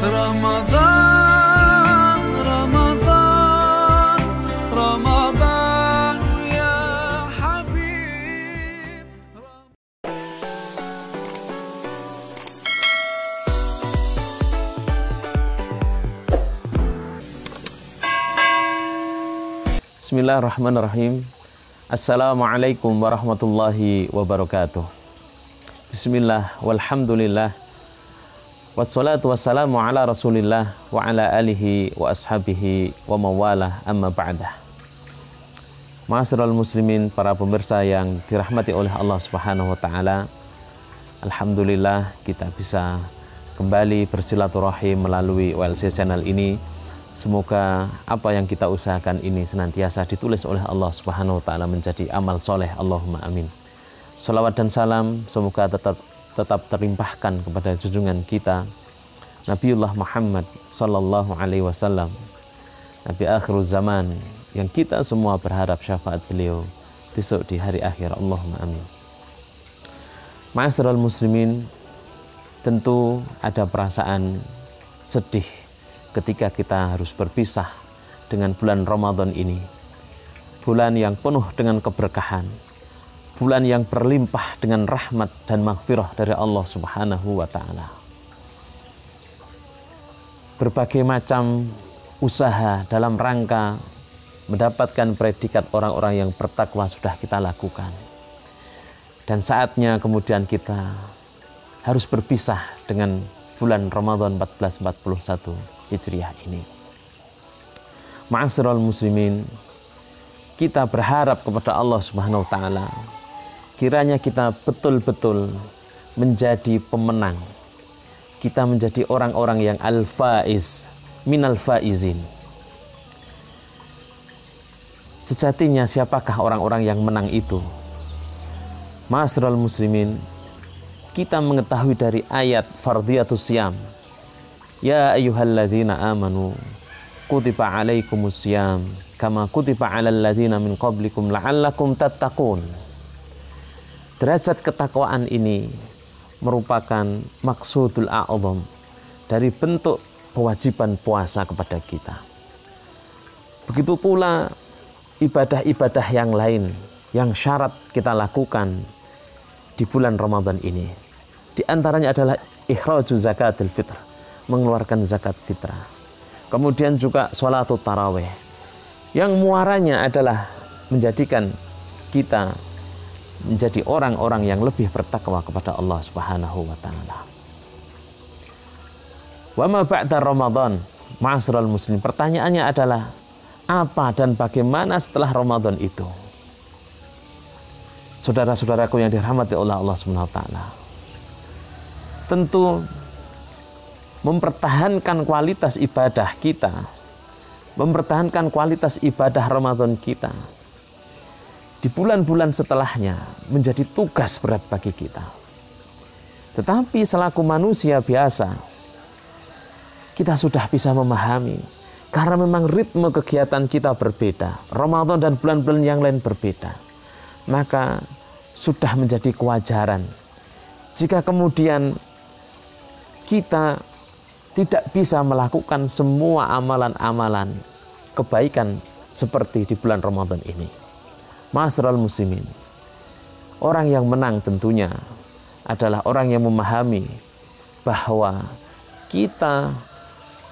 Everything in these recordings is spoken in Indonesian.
Ramadan, Ramadan, Ramadan ya Habib. Bismillahirrahmanirrahim. Assalamualaikum warahmatullahi wabarakatuh. Bismillah, walhamdulillah, wassalatu wassalamu ala rasulillah wa ala alihi wa ashabihi wa mawalah, amma ba'dah. Ma'asyiral muslimin, para pemirsa yang dirahmati oleh Allah Subhanahu wa ta'ala, alhamdulillah kita bisa kembali bersilaturahim melalui OLC channel ini. Semoga apa yang kita usahakan ini senantiasa ditulis oleh Allah Subhanahu wa ta'ala menjadi amal soleh. Allahumma amin. Salawat dan salam semoga tetap terlimpahkan kepada junjungan kita Nabiullah Muhammad sallallahu alaihi wasallam, Nabi akhir zaman, yang kita semua berharap syafaat beliau besok di hari akhir. Allahumma amin. Ma'asyiral muslimin, tentu ada perasaan sedih ketika kita harus berpisah dengan bulan Ramadan ini, bulan yang penuh dengan keberkahan, bulan yang berlimpah dengan rahmat dan maghfirah dari Allah Subhanahu wa ta'ala. Berbagai macam usaha dalam rangka mendapatkan predikat orang-orang yang bertakwa sudah kita lakukan. Dan saatnya kemudian kita harus berpisah dengan bulan Ramadan 1441 Hijriah ini. Ma'asyiral muslimin, kita berharap kepada Allah Subhanahu wa ta'ala, kiranya kita betul-betul menjadi pemenang. Kita menjadi orang-orang yang al-faiz minal faizin. Sejatinya siapakah orang-orang yang menang itu? Ma'asyiral muslimin, kita mengetahui dari ayat fardhiyatus syam, ya ayyuhalladzina amanu kutiba alaikumus syam kama kutiba alal ladzina min qablikum la'allakum tattaqun. Derajat ketakwaan ini merupakan maksudul a'zam dari bentuk kewajiban puasa kepada kita. Begitu pula ibadah-ibadah yang lain yang syarat kita lakukan di bulan Ramadan ini. Di antaranya adalah ikhraju zakatul fitr, mengeluarkan zakat fitrah. Kemudian juga sholatul tarawih, yang muaranya adalah menjadikan kita menjadi orang-orang yang lebih bertakwa kepada Allah Subhanahu wa ta'ala. Wa ma ba'da Ramadan, ma'asyiral muslim, pertanyaannya adalah apa dan bagaimana setelah Ramadan itu? Saudara-saudaraku yang dirahmati oleh Allah Subhanahu wa ta'ala, tentu mempertahankan kualitas ibadah kita, mempertahankan kualitas ibadah Ramadan kita di bulan-bulan setelahnya menjadi tugas berat bagi kita. Tetapi selaku manusia biasa, kita sudah bisa memahami, karena memang ritme kegiatan kita berbeda, Ramadan dan bulan-bulan yang lain berbeda, maka sudah menjadi kewajaran jika kemudian kita tidak bisa melakukan semua amalan-amalan kebaikan seperti di bulan Ramadan ini. Ma'asyiral muslimin, orang yang menang tentunya adalah orang yang memahami bahwa kita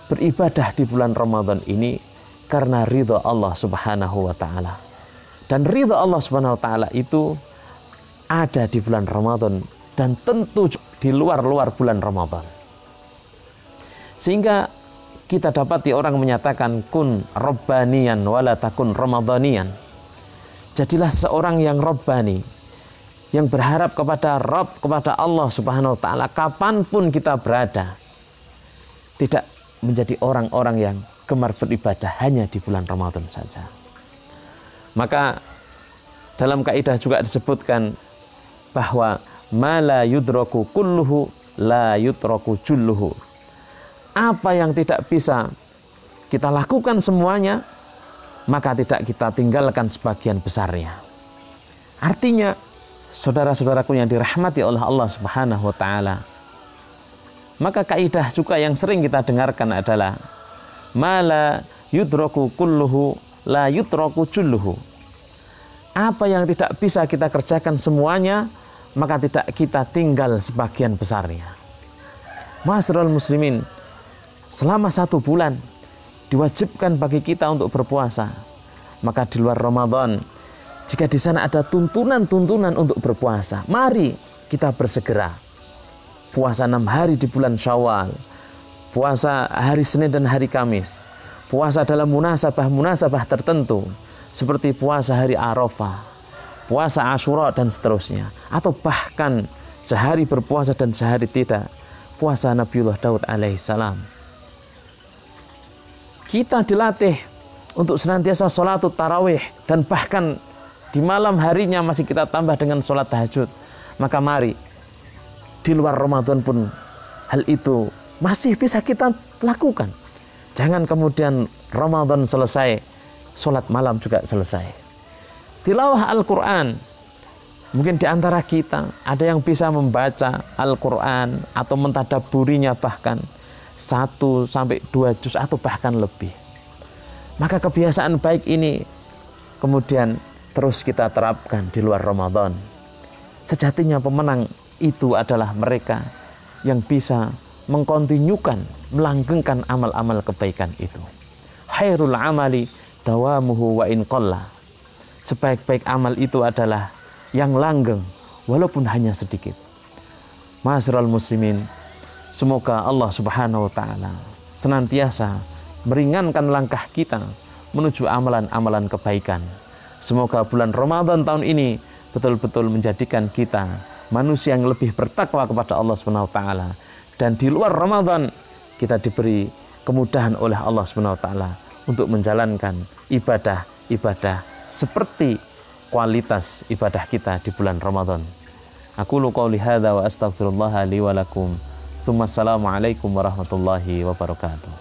beribadah di bulan Ramadan ini karena ridha Allah Subhanahu wa ta'ala. Dan ridha Allah Subhanahu wa ta'ala itu ada di bulan Ramadan dan tentu di luar-luar bulan Ramadan. Sehingga kita dapati orang menyatakan kun rabbaniyan wala takun ramadhaniyan. Jadilah seorang yang rabbani, yang berharap kepada Rabb, kepada Allah Subhanahu wa ta'ala kapanpun kita berada. Tidak menjadi orang-orang yang gemar beribadah hanya di bulan Ramadan saja. Maka dalam kaidah juga disebutkan bahwa ma la yudraku kulluhu la yutraku julluhu. Apa yang tidak bisa kita lakukan semuanya, maka tidak kita tinggalkan sebagian besarnya. Artinya, saudara-saudaraku yang dirahmati oleh Allah Subhanahu wa ta'ala, Maka kaidah juga yang sering kita dengarkan adalah mala yudraku kulluhu la yutraku julluhu. Apa yang tidak bisa kita kerjakan semuanya, maka tidak kita tinggal sebagian besarnya. Ma'asyiral muslimin, selama 1 bulan diwajibkan bagi kita untuk berpuasa. Maka di luar Ramadan, jika di sana ada tuntunan-tuntunan untuk berpuasa, mari kita bersegera. Puasa 6 hari di bulan Syawal, puasa hari Senin dan hari Kamis, puasa dalam munasabah-munasabah tertentu, seperti puasa hari Arafah, puasa Asyura dan seterusnya. Atau bahkan sehari berpuasa dan sehari tidak, puasa Nabiullah Daud alaihissalam. Kita dilatih untuk senantiasa sholat tarawih, dan bahkan di malam harinya masih kita tambah dengan sholat tahajud. Maka mari, di luar Ramadan pun hal itu masih bisa kita lakukan. Jangan kemudian Ramadan selesai, sholat malam juga selesai. Tilawah Al-Quran. Mungkin di antara kita ada yang bisa membaca Al-Quran atau mentadaburinya bahkan 1 sampai 2 juz atau bahkan lebih. Maka kebiasaan baik ini kemudian terus kita terapkan di luar Ramadan. Sejatinya pemenang itu adalah mereka yang bisa mengkontinyukan, melanggengkan amal-amal kebaikan itu. Khairul amali dawamuhu wa in qalla. Sebaik-baik amal itu adalah yang langgeng walaupun hanya sedikit. Ma'asyiral muslimin, semoga Allah Subhanahu wa taala senantiasa meringankan langkah kita menuju amalan-amalan kebaikan. Semoga bulan Ramadan tahun ini betul-betul menjadikan kita manusia yang lebih bertakwa kepada Allah Subhanahu wa taala, dan di luar Ramadan kita diberi kemudahan oleh Allah Subhanahu wa taala untuk menjalankan ibadah-ibadah seperti kualitas ibadah kita di bulan Ramadan. Aqulu qouli hadza wa astaghfirullah li wa lakum. Assalamualaikum warahmatullahi wabarakatuh.